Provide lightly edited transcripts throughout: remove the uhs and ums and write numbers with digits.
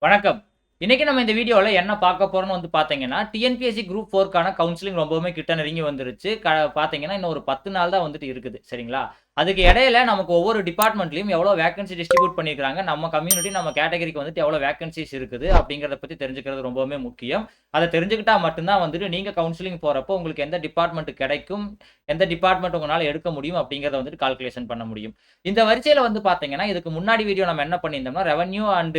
வணக்கம். இன்னைக்கு நம்ம இந்த வீடியோல என்ன பார்க்க போறோம்னு வந்து பார்த்தீங்கன்னா, டிஎன்பிஎஸ்சி குரூப் 4க்கான கவுன்சிலிங் ரொம்பவுமே கிட்ட நெருங்கி வந்துருச்சு. பார்த்தீங்கன்னா, இன்னும் ஒரு 10 நாள் தான் வந்துட்டு இருக்குது. சரிங்களா? அதுக்கு இடையில நமக்கு ஒவ்வொரு டிபார்ட்மெண்ட்லயும் எவ்வளோ வேக்கன்சி டிஸ்ட்ரிபியூட் பண்ணியிருக்காங்க, நம்ம கம்யூனிட்டி, நம்ம கேட்டகரிக்கு வந்துட்டு எவ்வளோ வேக்கன்சிஸ் இருக்குது அப்படிங்கிறத பத்தி தெரிஞ்சுக்கிறது ரொம்பவுமே முக்கியம். அத தெரிஞ்சுக்கிட்டா மட்டும் தான் வந்துட்டு நீங்க கவுன்சிலிங் போறப்போ உங்களுக்கு எந்த டிபார்ட்மெண்ட் கிடைக்கும், எந்த டிபார்ட்மெண்ட் உங்கனால எடுக்க முடியும் அப்படிங்கிறத வந்துட்டு கால்குலேஷன் பண்ண முடியும். இந்த வரிசையில வந்து பார்த்தீங்கன்னா, இதுக்கு முன்னாடி வீடியோ நம்ம என்ன பண்ணியிருந்தோம்னா, ரெவென்யூ அண்ட்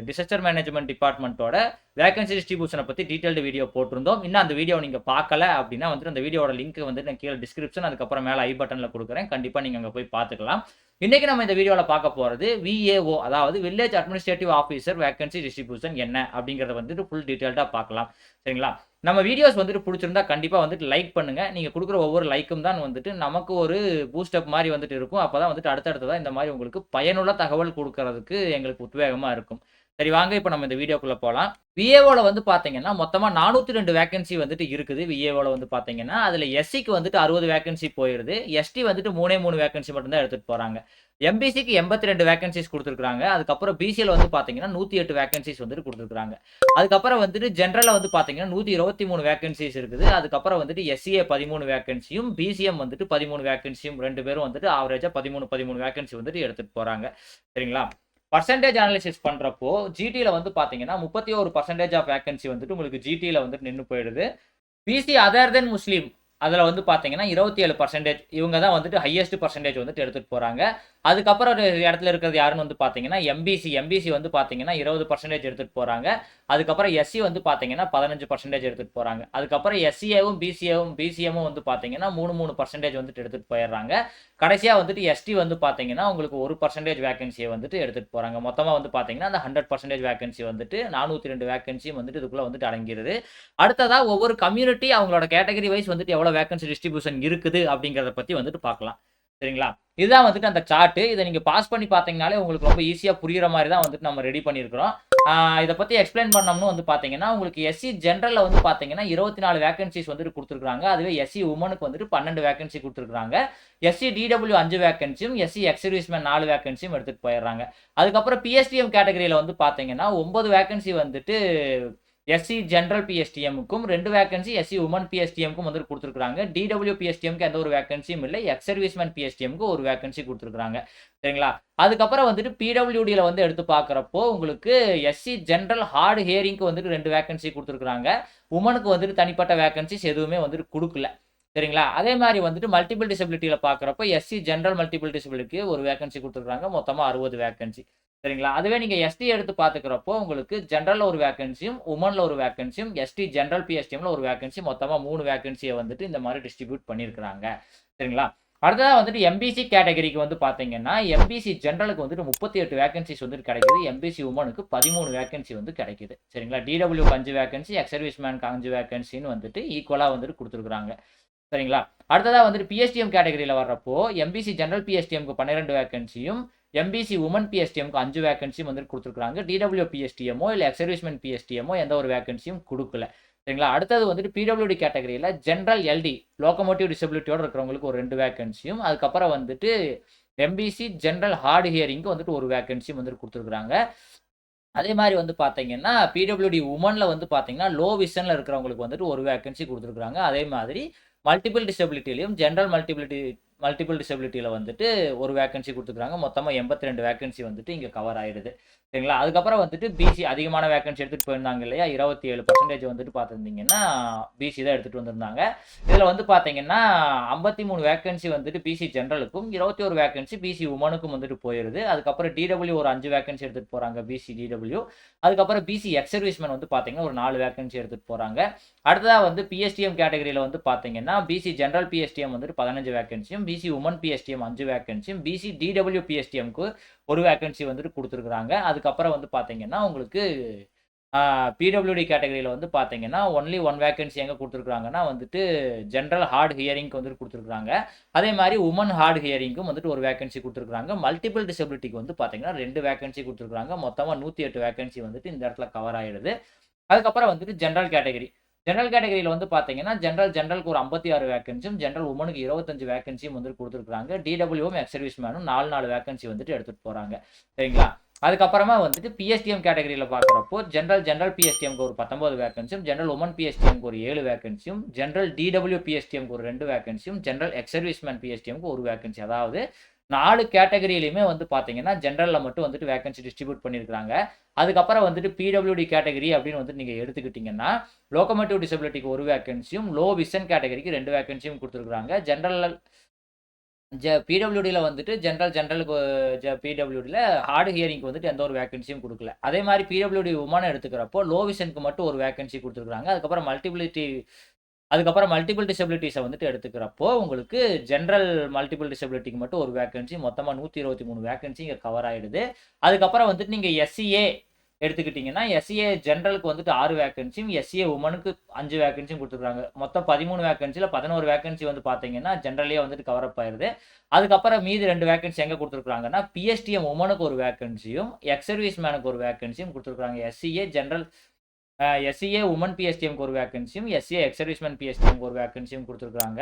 டிசாஸ்டர் மேனேஜ்மென்ட் டிபார்ட்மென்ட்டோட வேக்கன்சி டிஸ்ட்ரிபியூஷன பத்தி டீடைல்டு வீடியோ போட்டிருந்தோம். இன்னும் அந்த வீடியோவ நீங்க பார்க்கல அப்படின்னா வந்துட்டு அந்த வீடியோவோட லிங்க் வந்துட்டு நான் கீழ டிஸ்கிரிப்ஷன் அதுக்கப்புறம் மேல ஐ பட்டன்ல குடுக்குறேன். கண்டிப்பா நீங்க அங்க போய் பார்த்துக்கலாம். இன்னைக்கு நம்ம இந்த வீடியோல பார்க்க போறது விஏஓ அதாவது village administrative officer vacancy distribution என்ன அப்படிங்கிறத வந்துட்டு ஃபுல் டீடைல்டா பார்க்கலாம். சரிங்களா? நம்ம வீடியோஸ் வந்துட்டு புடிச்சிருந்தா கண்டிப்பா வந்துட்டு லைக் பண்ணுங்க. நீங்க குடுக்குற ஒவ்வொரு லைக்கும் தான் வந்துட்டு நமக்கு ஒரு பூஸ்ட் அப் மாரி வந்துட்டு இருக்கும். அப்பதான் வந்துட்டு அடுத்தடுத்ததா இந்த மாரி உங்களுக்கு பயனுள்ள தகவல் குடுக்குறதுக்கு எங்களுக்கு உத்வேகமா இருக்கும். சரி வாங்க இப்ப நம்ம இந்த வீடியோக்குள்ள போலாம். விஏஓல வந்து பார்த்தீங்கன்னா, மொத்தமா 402 வேக்கன்சி வந்துட்டு இருக்குது. விஏஓல வந்து பார்த்தீங்கன்னா, அதுல எஸ்சிக்கு வந்துட்டு 60 வேக்கன்சி போயிருது. எஸ்டி வந்துட்டு 3 வேக்கன்சி மட்டும் தான் எடுத்துட்டு போறாங்க. எம்பிசிக்கு 82 வேக்கன்சிஸ் குடுத்துருக்காங்க. அதுக்கப்புறம் பிசில வந்து பார்த்தீங்கன்னா, 108 வேக்கன்சிஸ் வந்துட்டு குடுத்துருக்காங்க. அதுக்கப்புறம் வந்துட்டு ஜெனரல்ல வந்து பார்த்தீங்கன்னா, 123 வேக்கன்சிஸ் இருக்குது. அதுக்கப்புறம் வந்துட்டு எஸ்சிஏ 13 வேக்கன்சியும், பிசிஎம் வந்துட்டு 13 வேக்கன்சியும் 2 பேரும் வந்துட்டு ஆவரேஜா 13 வேக்கன்சி வந்துட்டு எடுத்துட்டு போறாங்க. சரிங்களா? பெர்சென்டேஜ் அனாலிசிஸ் பண்றப்போ, ஜிடில வந்து பார்த்தீங்கன்னா, 31% ஆஃப் வேக்கன்சி வந்துட்டு உங்களுக்கு ஜிடில வந்துட்டு நின்னு போயிடுது. பிசி அதர் தென் முஸ்லீம். அதுல வந்து பார்த்தீங்கன்னா, 27% இவங்க தான் வந்துட்டு ஹையஸ்ட் பெர்சென்டேஜ் வந்துட்டு எடுத்துட்டு போறாங்க. அதுக்கப்புறம் ஒரு இடத்துல இருக்கிறது யாருன்னு வந்து பார்த்தீங்கன்னா, எம்பிசி. எம்பிசி வந்து பார்த்தீங்கன்னா, 20% எடுத்துட்டு போறாங்க. அதுக்கப்புறம் எஸ்சி வந்து பார்த்தீங்கன்னா, 15% எடுத்துட்டு போறாங்க. அதுக்கப்புறம் எஸ்சிஏவும், பிசிஎம்மும் வந்து பார்த்தீங்கன்னா, 3% வந்துட்டு எடுத்துட்டு போயிடுறாங்க. கடைசியா வந்துட்டு எஸ்டி வந்து பார்த்தீங்கன்னா, உங்களுக்கு 1% வேக்கன்சிய வந்துட்டு எடுத்துட்டு போறாங்க. மொத்தமா வந்து பார்த்தீங்கன்னா, அந்த 100% வேக்கன்சி வந்துட்டு 402 வேக்கன்சியும் வந்துட்டு இதுக்குள்ள வந்துட்டு அடங்கிருது. அடுத்ததா ஒவ்வொரு கம்யூனிட்டி அவங்களோட கேட்டகரி வைஸ் வந்துட்டு எவ்வளோ வேக்கன்சி டிஸ்ட்ரிபியூஷன் இருக்குது அப்படிங்கிறத பத்தி வந்துட்டு பார்க்கலாம். சரிங்களா? இதுதான் வந்துட்டு அந்த சார்ட். இத நீங்க பாஸ் பண்ணி பார்த்தீங்கனாலே உங்களுக்கு ரொம்ப ஈஸியா புரியிற மாரி தான் வந்துட்டு நம்ம ரெடி பண்ணியிருக்கிறோம். இத பத்தி எக்ஸ்ப்ளைன் பண்ணோம்னு வந்து பார்த்தீங்கன்னா, உங்களுக்கு எஸ்சி ஜெனரல்ல வந்து பார்த்தீங்கன்னா, 24 வேக்கன்சிஸ் வந்துட்டு குடுத்துருக்காங்க. அதுவே எஸ்சி வுமனுக்கு வந்துட்டு 12 வேக்கன்சி குடுத்துருக்காங்க. எஸ்சி டிடபிள்யூ 5 வேக்கன்சியும், எஸ்சி எக்ஸ் சர்வீஸ்மேன் 4 வேக்கன்சியும் எடுத்துட்டு போயிடுறாங்க. அதுக்கப்புறம் பிஎஸ்டிஎம் கேட்டகரியில வந்து பார்த்தீங்கன்னா, 9 வேக்கன்சி வந்துட்டு எஸ்சி ஜெனரல் பிஎஸ்டிஎம்முக்கும் 2 வேக்கன்சி எஸ்சி உமன் பிஎஸ்டிஎம்க்கும் வந்துட்டு குடுத்துருக்காங்க. டிடபிள்யூ பிஎஸ்டிஎம்க்கு எந்த ஒரு வேக்கன்சியும் இல்ல. எக்ஸ் சர்வீஸ்மேன் பிஎஸ்டிஎம்க்கு ஒரு வேக்கன்சி குடுத்துருக்காங்க. சரிங்களா? அதுக்கப்புறம் வந்துட்டு பிடபிள்யூடில வந்து எடுத்து பார்க்கிறப்போ, உங்களுக்கு எஸ்சி ஜெனரல் ஹார்ட் ஹியரிங்க்கு வந்துட்டு 2 வேக்கன்சி குடுத்துருக்காங்க. உமனுக்கு வந்துட்டு தனிப்பட்ட வேக்கன்சிஸ் எதுவுமே வந்துட்டு குடுக்கல. சரிங்களா? அதே மாரி வந்துட்டு மல்டிபிள் டிசபிலிட்டில பார்க்கிறப்போ, எஸ்சி ஜெனரல் மல்டிபிள் டிசபிலிட்டிக்கு ஒரு வேக்கன்சி குடுத்துருக்காங்க. மொத்தமா 60 வேக்கன்சி. சரிங்களா? அதுவே நீங்க எஸ்டி எடுத்து பார்த்துக்கிறப்போ, உங்களுக்கு ஜெனரல்ல ஒரு வேக்கன்சியும், உமன்ல ஒரு வேக்கன்சியும், எஸ்டி ஜெனரல் பிஎஸ்டிஎம்ல ஒரு வேக்கன்சி மொத்தமா 3 வேக்கன்சிய வந்துட்டு இந்த மாரி டிஸ்ட்ரிபியூட் பண்ணியிருக்கிறாங்க. சரிங்களா? அடுத்ததா வந்துட்டு எம்பிசி கேட்டகரிக்கு வந்து பார்த்தீங்கன்னா, எம்பிசி ஜெனரலுக்கு வந்துட்டு 38 வேக்கன்சிஸ் வந்துட்டு கிடைக்குது. எம்பிசி உமனுக்கு 13 வேக்கன்சி வந்து கிடைக்குது. சரிங்களா? டிடபிள்யூக்கு 5 வேக்கன்சி, எக்ஸ் சர்வீஸ்மேனுக்கு 5 வேக்கன்சின்னு வந்துட்டு ஈக்குவலா வந்துட்டு குடுத்துருக்காங்க. சரிங்களா? அடுத்ததா வந்துட்டு பிஎஸ்டிஎம் கேட்டகரியில வர்றப்போ, எம்பிசி ஜெனரல் பிஎஸ்டிஎம்க்கு 12 வேக்கன்சியும், எம்பிசி உமன் பிஎஸ்டிஎம்க்கு 5 வேக்கன்சியும் வந்துட்டு குடுத்துருக்காங்க. டிடபிள்யூ பிஎஸ்டிஎம்மோ இல்ல எக்ஸ் சர்வீஸ்மேன் பிஎஸ்டிஎம்மோ எந்த ஒரு வேக்கன்சியும் குடுக்கல. சரிங்களா? அடுத்தது வந்துட்டு பிடபிள்யூடி கேட்டகரியில ஜெனரல் எல்டி லோகோமோட்டிவ் டிசபிலிட்டியோட இருக்கிறவங்களுக்கு ஒரு 2 வேக்கன்சியும், அதுக்கப்புறம் வந்துட்டு எம்பிசி ஜெனரல் ஹார்ட் ஹியரிங்க்கு வந்துட்டு ஒரு வேக்கன்சியும் வந்துட்டு குடுத்துருக்காங்க. அதே மாரி வந்து பார்த்தீங்கன்னா, பிடபிள்யூடி உமன்ல வந்து பார்த்தீங்கன்னா, லோ விஷன்ல இருக்கிறவங்களுக்கு வந்துட்டு ஒரு வேக்கன்சி குடுத்துருக்காங்க. அதே மாதிரி மல்டிபிள் டிசபிலிட்டிலயும் ஜெனரல் மல்டிபிள் டிசபிலிட்டில வந்துட்டு ஒரு வேக்கன்சி குடுத்துருக்காங்க. மொத்தமா 82 வேக்கன்சி வந்துட்டு இங்க கவர் ஆயிடுது. சரிங்களா? அதுக்கப்புறம் வந்துட்டு பிசி அதிகமான வேக்கன்சி எடுத்துட்டு போயிருந்தாங்க இல்லையா? 27% வந்துட்டு பார்த்திருந்தீங்கன்னா, பிசி தான் எடுத்துட்டு வந்திருந்தாங்க. இதுல வந்து பார்த்தீங்கன்னா, 53 வேக்கன்சி வந்துட்டு பிசி ஜெனரலுக்கும், 21 வேக்கன்சி பிசி உமனுக்கும் வந்துட்டு போயிருது. அதுக்கப்புறம் டிடபிள்யூ ஒரு 5 வேக்கன்சி எடுத்துட்டு போறாங்க பிசி டிடபிள்யூ. அதுக்கப்புறம் பிசி எக்ஸ் சர்வீஸ்மேன் வந்து பார்த்தீங்கன்னா, ஒரு 4 வேக்கன்சி எடுத்துட்டு போறாங்க. அடுத்ததா வந்து பிஎஸ்டிஎம் கேட்டகரியில வந்து பார்த்தீங்கன்னா, பிசி ஜெனரல் பிஎஸ்டிஎம் வந்துட்டு 15 வேக்கன்சியும், பிசி உமன் பிஎஸ்டிஎம் 5 வேக்கன்சியும், பிசி டிடபிள்யூ பிஎஸ்டிஎம்க்கு ஒரு வேக்கன்சி வந்துட்டு குடுத்துருக்காங்க. அதுக்கப்புறம் வந்து பார்த்தீங்கன்னா, உங்களுக்கு பிடபிள்யூடி கேட்டகரியில வந்து பார்த்தீங்கன்னா, ஒன்லி 1 வேக்கன்சி எங்க குடுத்துருக்காங்கன்னா வந்துட்டு, ஜெனரல் ஹார்ட் ஹியரிங்க்கு வந்துட்டு குடுத்துருக்காங்க. அதே மாரி உமன் ஹார்ட் ஹியரிங்க்கும் வந்துட்டு ஒரு வேக்கன்சி குடுத்துருக்காங்க. மல்டிபிள் டிசபிலிட்டிக்கு வந்து பார்த்தீங்கன்னா, 2 வேக்கன்சி குடுத்துருக்காங்க. மொத்தமா 108 வேக்கன்சி வந்துட்டு இந்த இடத்துல கவர் ஆயிடுது. அதுக்கப்புறம் வந்துட்டு ஜெனரல் கேட்டகரி. ஜெனரல் கேட்டகரியில வந்து பார்த்தீங்கன்னா, ஜெனரலுக்கு ஒரு 56 வேக்கன்சியும், ஜெனரல் உமனுக்கு 25 வேக்கன்சியும் வந்துட்டு குடுத்துருக்காங்க. டிடபிள்யூவும் எக்ஸ் சர்வீஸ்மேனும் 4 வேக்கன்சி வந்துட்டு எடுத்துட்டு போறாங்க. சரிங்களா? அதுக்கப்புறமா வந்துட்டு பிஎஸ்டிஎம் கேட்டகரியில் பார்க்குறப்போ ஜென்ரல் பிஎஸ்டிஎம்க்கு ஒரு 19 வேகன்சியும், ஜென்ரல் உமன் பிஎஸ்டிஎம்க்கு ஒரு 7 வேகன்சியும், ஜென்ரல் டிடபிள்யூ பிஎஸ்டிஎம்க்கு ஒரு 2 வேகன்சியும், ஜென்ரல் எக்ஸ் சர்வீஸ்மேன் பிஎஸ்டிஎம்க்கு ஒரு வேகன்சி. அதாவது 4 கேட்டகரியிலுமே வந்து பார்த்தீங்கன்னா ஜென்ரலில் மட்டும் வந்துட்டு வேகன்சி டிஸ்ட்ரிபியூட் பண்ணியிருக்காங்க. அதுக்கப்புறம் வந்துட்டு பிடபிள்யூடி கேட்டகரி அப்படின்னு வந்து நீங்கள் எடுத்துக்கிட்டிங்கன்னா லோகோமோட்டிவ் டிசபிலிட்டிக்கு ஒரு வேகன்சியும், லோ விஷன் கேட்டகரிக்கு 2 வேகன்சியும் கொடுத்துருக்காங்க. பிடபிள்யூடியில் வந்துட்டு ஜென்ரலுக்கு பிடபிள்யூடியில் ஹார்டு ஹியரிங்க்கு வந்துட்டு எந்த ஒரு வேகன்சியும் கொடுக்கல. அதே மாதிரி பிடபிள்யூடி உமனை எடுத்துக்கிறப்போ லோ விஷனுக்கு மட்டும் ஒரு வேகன்சி கொடுத்துருக்காங்க. அதுக்கப்புறம் மல்டிபிள் டிசபிலிட்டிஸை வந்துட்டு எடுத்துக்கிறப்போ உங்களுக்கு ஜென்ரல் மல்டிபிள் டிசபிலிட்டிக்கு மட்டும் ஒரு வேகன்சி, மொத்தமாக 123 வேகன்சி இங்கே கவர் ஆகிடுது. அதுக்கப்புறம் வந்துட்டு நீங்கள் எஸ்சிஏ எடுத்துக்கிட்டிங்கன்னா எஸ்சிஏ ஜென்ரலுக்கு வந்துட்டு 6 வேகன்சியும், எஸ்சிஏ உமனுக்கு 5 வேகன்சியும் கொடுத்துருக்காங்க. மொத்தம் 13 வேகன்சியில் 11 வேகன்சி வந்து பார்த்தீங்கன்னா ஜென்ரலே வந்துட்டு கவர் அப் ஆயிடுது. அதுக்கப்புறம் மீதி 2 வேகன்சி எங்கே கொடுத்துருக்காங்கன்னா பிஎஸ்டிஎம் உமனுக்கு ஒரு வேகன்சியும், எக்ஸ் சர்வீஸ் மேனுக்கு ஒரு வேகன்சியும் கொடுத்துருக்காங்க. எஸ்சிஏ உமன் பிஎஸ்டிஎம்க்கு ஒரு வேகன்சியும், எஸ்சிஏ எக்ஸ் சர்வீஸ்மேன் பிஎஸ்டிஎம்க்கு ஒரு வேகன்சியும் கொடுத்துருக்காங்க.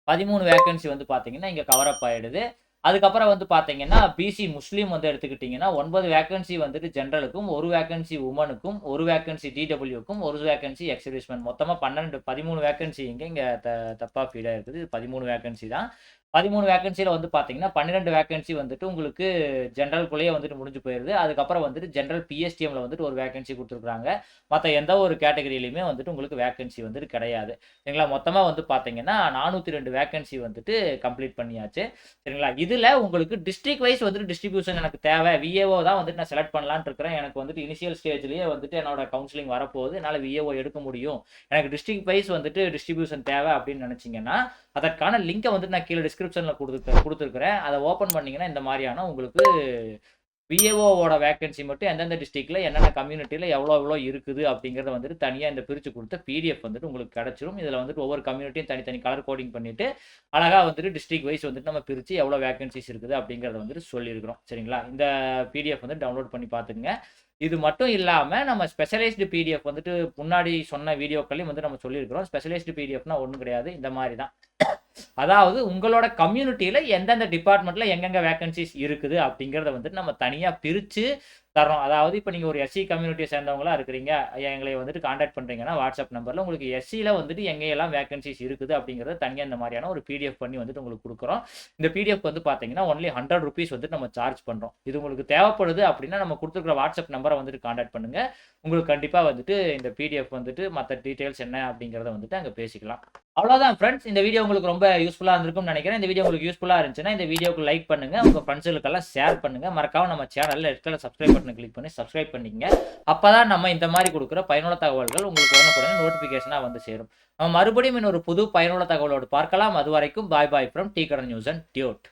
13 வேகன்சி வந்து பார்த்தீங்கன்னா இங்கே கவர் அப் ஆகிடுது. அதுக்கப்புறம் வந்து பார்த்தீங்கன்னா பிசி முஸ்லீம் வந்து எடுத்துக்கிட்டிங்கன்னா 9 வேகன்சி வந்துட்டு ஜென்ரலுக்கும், 1 வேகன்சி உமனுக்கும், 1 வேகன்சி டிடபிள்யூக்கும், 1 வேகன்சி எக்ஸ் சர்வீஸ்மேன், மொத்தமாக 13 வேகன்சி இங்கே தப்பாக ஃபீடாக இருக்குது. 13 வேகன்சி தான். 13 வேகன்சியில் வந்து பார்த்தீங்கன்னா 12 வேகன்சி வந்துட்டு உங்களுக்கு ஜென்ரலுக்குள்ளேயே வந்துட்டு முடிஞ்சு போயிடுது. அதுக்கப்புறம் வந்துட்டு ஜென்ரல் பிஎஸ்டிஎம்ல வந்துட்டு ஒரு வேகன்சி கொடுத்துருக்காங்க. மற்ற எந்த ஒரு கேட்டகரியிலையுமே வந்துட்டு உங்களுக்கு வேகன்சி வந்துட்டு கிடையாது. சரிங்களா? மொத்தமாக வந்து பார்த்தீங்கன்னா 402 வேகன்சி வந்துட்டு கம்ப்ளீட் பண்ணியாச்சு. சரிங்களா? இதில் உங்களுக்கு டிஸ்ட்ரிக்ட் வைஸ் வந்துட்டு டிஸ்ட்ரிபியூஷன் எனக்கு தேவை, விஏஓ தான் வந்துட்டு நான் செலக்ட் பண்ணலான்னு இருக்கிறேன். எனக்கு வந்துட்டு இனிஷியல் ஸ்டேஜ்லேயே வந்துட்டு என்னோட கவுன்சிலிங் வரப்போகுது, என்னால் விஏஓ எடுக்க முடியும், எனக்கு டிஸ்ட்ரிக்ட் வைஸ் வந்துட்டு டிஸ்ட்ரிபியூஷன் தேவை அப்படின்னு நினச்சிங்கன்னா அதற்கான லிங்கை வந்துட்டு நான் கீழே டிஸ்கிரிப்ஷனில் கொடுத்துருக்கிறேன். அதை ஓப்பன் பண்ணிங்கன்னா இந்த மாதிரியான உங்களுக்கு விஏஓவோட வேகன்சி மட்டும் எந்தெந்த டிஸ்ட்ரிக்டில் என்னென்ன கம்யூனிட்டியில் எவ்வளோ இருக்குது அப்படிங்கிறத வந்துட்டு தனியாக இந்த பிரித்து கொடுத்த பிடிஎஃப் வந்துட்டு உங்களுக்கு கிடச்சிரும். இதில் வந்துட்டு ஒவ்வொரு கம்யூனிட்டியும் தனித்தனி கலர் கோடிங் பண்ணிவிட்டு அழகாக வந்துட்டு டிஸ்ட்ரிக்ட் வைஸ் வந்துட்டு நம்ம பிரித்து எவ்வளோ வேகன்சிஸ் இருக்குது அப்படிங்கிறத வந்துட்டு சொல்லியிருக்கிறோம். சரிங்களா? இந்த பிடிஎஃப் வந்து டவுன்லோட் பண்ணி பார்த்துங்க. இது மட்டும் இல்லாமல் நம்ம ஸ்பெஷலைஸ்டு பிடிஎஃப் வந்துட்டு முன்னாடி சொன்ன வீடியோக்களையும் வந்து நம்ம சொல்லியிருக்கிறோம். ஸ்பெஷலைஸ்டு பிடிஎஃப்னா ஒன்றும் கிடையாது, இந்த மாதிரி தான். அதாவது உங்களோட கம்யூனிட்டியில் எந்தெந்த டிபார்ட்மெண்ட்டில் எங்கெங்கே வேகன்சிஸ் இருக்குது அப்படிங்கிறத வந்துட்டு நம்ம தனியாக பிரித்து தரோம். அதாவது இப்போ நீங்கள் ஒரு எஸ்சி கம்யூனிட்டியை சேர்ந்தவங்களா இருக்கிறீங்க, எங்களை வந்துட்டு காண்டாக்ட் பண்ணுறீங்கன்னா வாட்ஸ்அப் நம்பரில் உங்களுக்கு எஸ்சியில் வந்துட்டு எங்கெல்லாம் வேகன்சிஸ் இருக்குது அப்படிங்கிறத தனியாக இந்த மாதிரியான ஒரு பிடிஎஃப் பண்ணி வந்துட்டு உங்களுக்கு கொடுக்குறோம். இந்த பிடிஎஃப் வந்து பார்த்தீங்கன்னா ஒன்லி 100 rupees வந்துட்டு நம்ம சார்ஜ் பண்ணுறோம். இது உங்களுக்கு தேவைப்படுது அப்படின்னா நம்ம கொடுத்துருக்குற வாட்ஸ்அப் நம்பரை வந்துட்டு காண்டாக்ட் பண்ணுங்கள். உங்களுக்கு கண்டிப்பாக வந்துட்டு இந்த பிடிஎஃப் வந்துட்டு மற்ற டீட்டெயில்ஸ் என்ன அப்படிங்கிறத வந்துட்டு அங்கே பேசிக்கலாம். அவ்வளோதான் ஃப்ரெண்ட்ஸ், இந்த வீடியோ உங்களுக்கு ரொம்ப யூஸ்ஃபுல்லாக இருந்திருக்கும்னு நினைக்கிறேன். இந்த வீடியோ உங்களுக்கு யூஸ்ஃபுல்லாக இருந்துச்சுன்னா இந்த வீடியோக்கு லைக் பண்ணுங்கள், உங்கள் ஃப்ரெண்ட்ஸுகளுக்கெல்லாம் ஷேர் பண்ணுங்கள். மறக்காம நம்ம சேனலில் இருக்கிற சப்ஸ்கிரைப் பட்டனை கிளிக் பண்ணி சப்ஸ்கிரைப் பண்ணிக்கங்க. அப்போ தான் நம்ம இந்த மாதிரி கொடுக்குற பயனுள்ள தகவல்கள் உங்களுக்கு உடனுக்குடனே நோட்டிஃபிகேஷனாக வந்து சேரும். நம்ம மறுபடியும் இன்னொரு புது பயனுள்ள தகவலோடு பார்க்கலாம். அது வரைக்கும் பாய் பாய் ஃப்ரம் டீ கடை நியூஸ் அண்ட் டியூட்.